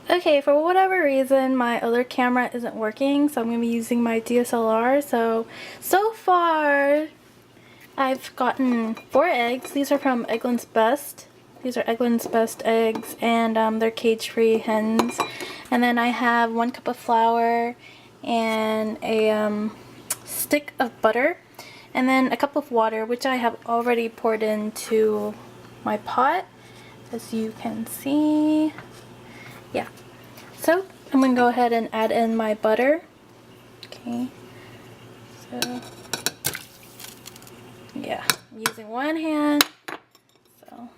Okay, for whatever reason, my other camera isn't working, so I'm going to be using my DSLR. So far, I've gotten 4 eggs. These are from Eggland's Best. These are Eggland's Best eggs, and they're cage-free hens. And then I have 1 cup of flour and a stick of butter, and then a cup of water, which I have already poured into my pot, as you can see. Yeah. So I'm going to go ahead and add in my butter. Okay. So yeah, I'm using one hand. So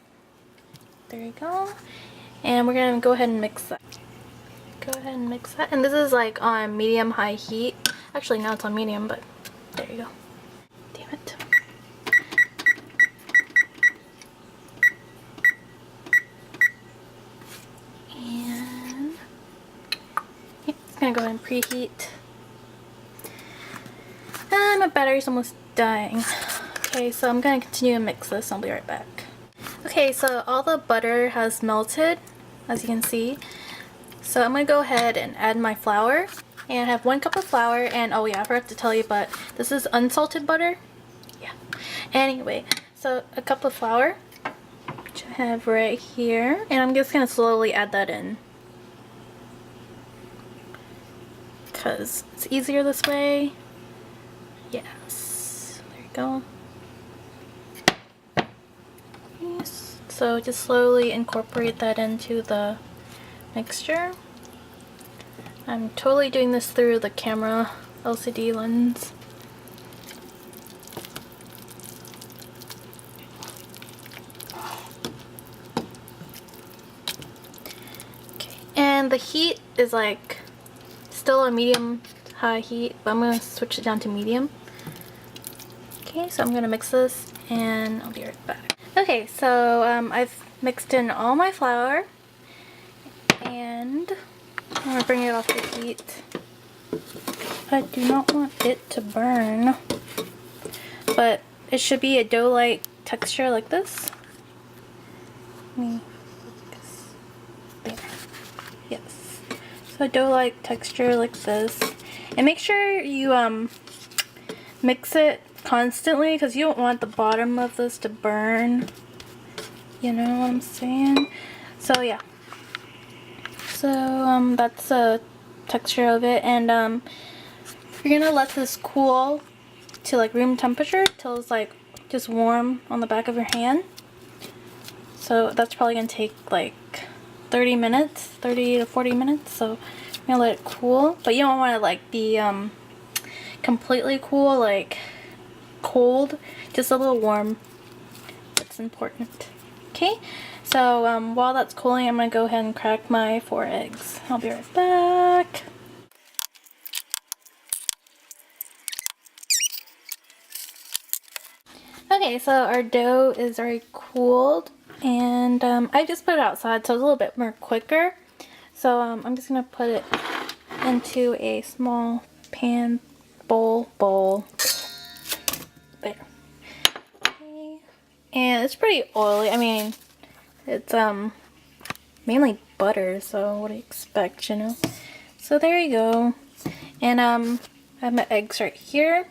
there you go. And we're going to go ahead and mix that. Go ahead and mix that. And this is like on medium-high heat. Actually, now it's on medium, but there you go. Damn it. And yeah, it's gonna go ahead and preheat. And my battery's almost dying. Okay, so I'm gonna continue to mix this. I'll be right back. Okay, so all the butter has melted, as you can see. So I'm gonna go ahead and add my flour. And I have 1 cup of flour, and oh yeah, I forgot to tell you, but this is unsalted butter. Yeah. Anyway, so a cup of flour, which I have right here, and I'm just gonna slowly add that in, because it's easier this way. Yes, there you go. Yes. So just slowly incorporate that into the mixture. I'm totally doing this through the camera LCD lens. Okay, and the heat is like still a medium-high heat, but I'm going to switch it down to medium. Okay, so I'm going to mix this and I'll be right back. Okay, so I've mixed in all my flour and I'm going to bring it off the heat. I do not want it to burn, but it should be a dough-like texture like this. There. Yes. So a dough-like texture like this. And make sure you mix it constantly, because you don't want the bottom of this to burn. You know what I'm saying? So yeah. So that's the texture of it, and you're gonna let this cool to like room temperature till it's like just warm on the back of your hand. So that's probably gonna take like 30 minutes, 30 to 40 minutes. So I'm gonna let it cool, but you don't want to like be completely cool, like cold, just a little warm. That's important. Okay, so while that's cooling, I'm gonna go ahead and crack my 4 eggs. I'll be right back. Okay, so our dough is already cooled, and I just put it outside, so it's a little bit more quicker. So I'm just gonna put it into a small pan bowl. There. Okay. And it's pretty oily. I mean, it's mainly butter, so what do you expect, you know? So there you go. And I have my eggs right here.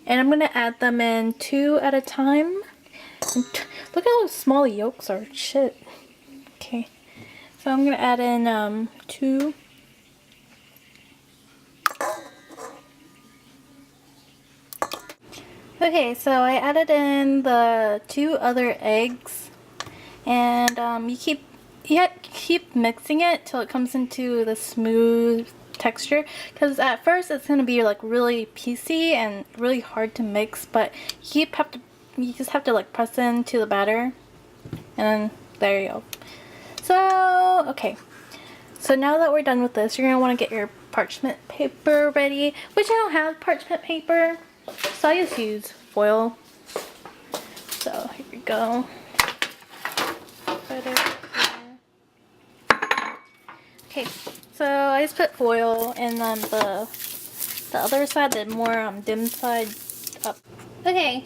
And I'm gonna add them in 2 at a time. Look how small the yolks are. Shit. Okay. So I'm gonna add in 2. Okay, so I added in the 2 other eggs, and you keep mixing it till it comes into the smooth texture, because at first it's gonna be like really piecey and really hard to mix, but you just have to like press into the batter, and then there you go. So okay, so now that we're done with this, you're gonna want to get your parchment paper ready, which I don't have parchment paper, so I just use foil. So here we go. Put it here. Okay, so I just put foil, and then the other side, the more dim side, up. Okay,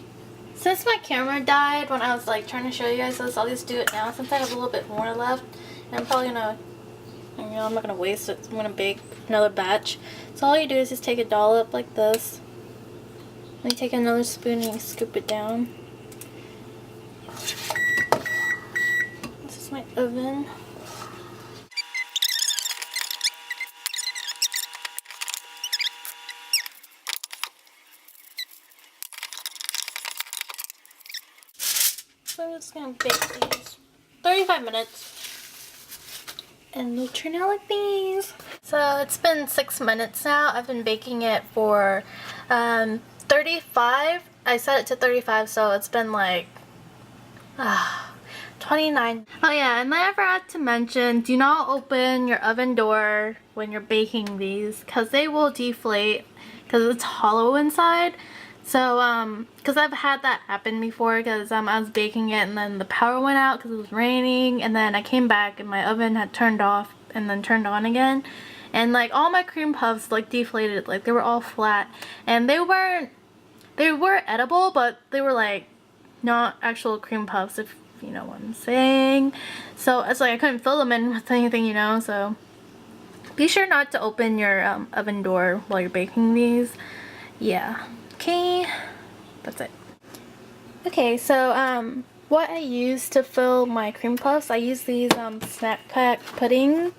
since my camera died when I was like trying to show you guys this, I'll just do it now since I have a little bit more left, and I'm probably gonna And, I'm not gonna waste it. So I'm gonna bake another batch. So all you do is just take a dollop like this. Then you take another spoon and you scoop it down. This is my oven. So I'm just gonna bake these 35 minutes. And they'll turn out like these. So it's been 6 minutes now. I've been baking it for 35. I set it to 35, so it's been like 29. Oh yeah, and I forgot to mention, do not open your oven door when you're baking these because they will deflate because it's hollow inside. So, because I've had that happen before because I was baking it and then the power went out because it was raining, and then I came back and my oven had turned off and then turned on again, and like all my cream puffs like deflated, like they were all flat, and they were edible, but they were like not actual cream puffs, if you know what I'm saying. So it's like I couldn't fill them in with anything, you know, so be sure not to open your oven door while you're baking these. Yeah. Okay, that's it. Okay, so what I use to fill my cream puffs, I use these snack pack pudding.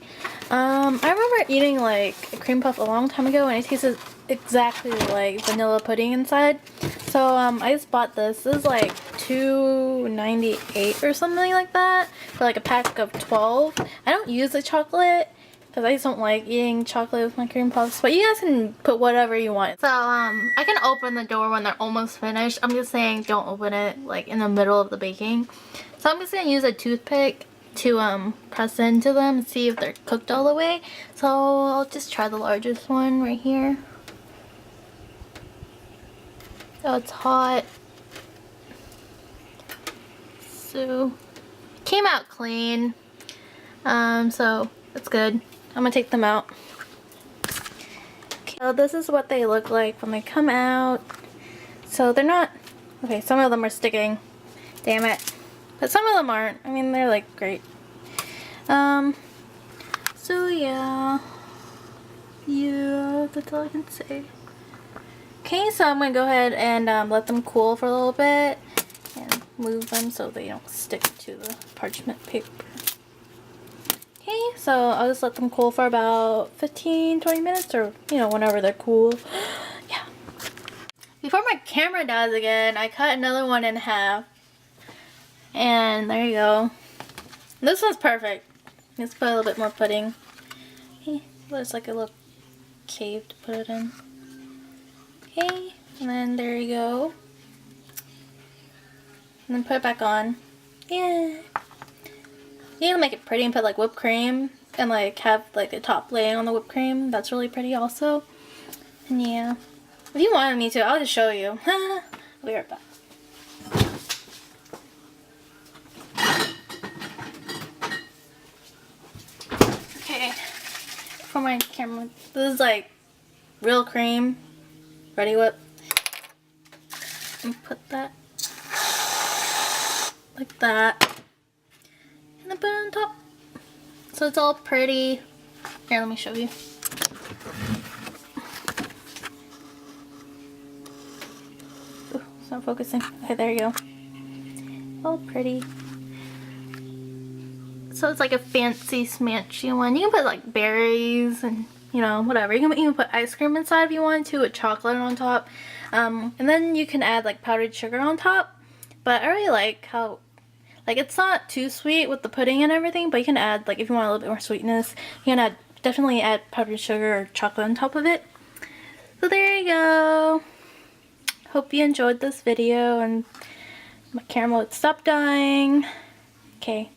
I remember eating like a cream puff a long time ago and it tasted exactly like vanilla pudding inside. So I just bought this. This is like $2.98 or something like that for like a pack of 12. I don't use the chocolate because I just don't like eating chocolate with my cream puffs, but you guys can put whatever you want. So I can open the door when they're almost finished. I'm just saying don't open it like in the middle of the baking. So I'm just gonna use a toothpick to press into them and see if they're cooked all the way. So I'll just try the largest one right here. Oh, it's hot. So it came out clean. So it's good. I'm gonna take them out. Okay, so this is what they look like when they come out. So they're not, okay, some of them are sticking. Damn it. But some of them aren't. I mean, they're like great. So yeah. Yeah, that's all I can say. Okay, so I'm gonna go ahead and let them cool for a little bit and move them so they don't stick to the parchment paper. Okay, so I'll just let them cool for about 15-20 minutes, or you know, whenever they're cool. Yeah. Before my camera dies again, I cut another one in half. And there you go. This one's perfect. Let's put a little bit more pudding. Okay, there's like a little cave to put it in. Okay, and then there you go. And then put it back on. Yeah. You can make it pretty and put like whipped cream and like have like the top laying on the whipped cream. That's really pretty also. And yeah. If you wanted me to, I'll just show you. I'll be right back. Okay. For my camera, this is like real cream. Ready whip. And put that like that. And then put it on top. So it's all pretty. Here, let me show you. Ooh, it's not focusing. Okay, there you go. All pretty. So it's like a fancy smanchy one. You can put like berries and you know, whatever. You can even put ice cream inside if you want to, with chocolate on top. And then you can add like powdered sugar on top. But I really like how, like, it's not too sweet with the pudding and everything, but you can add, like, if you want a little bit more sweetness, you can definitely add powdered sugar or chocolate on top of it. So there you go. Hope you enjoyed this video and my camera would stop dying. Okay.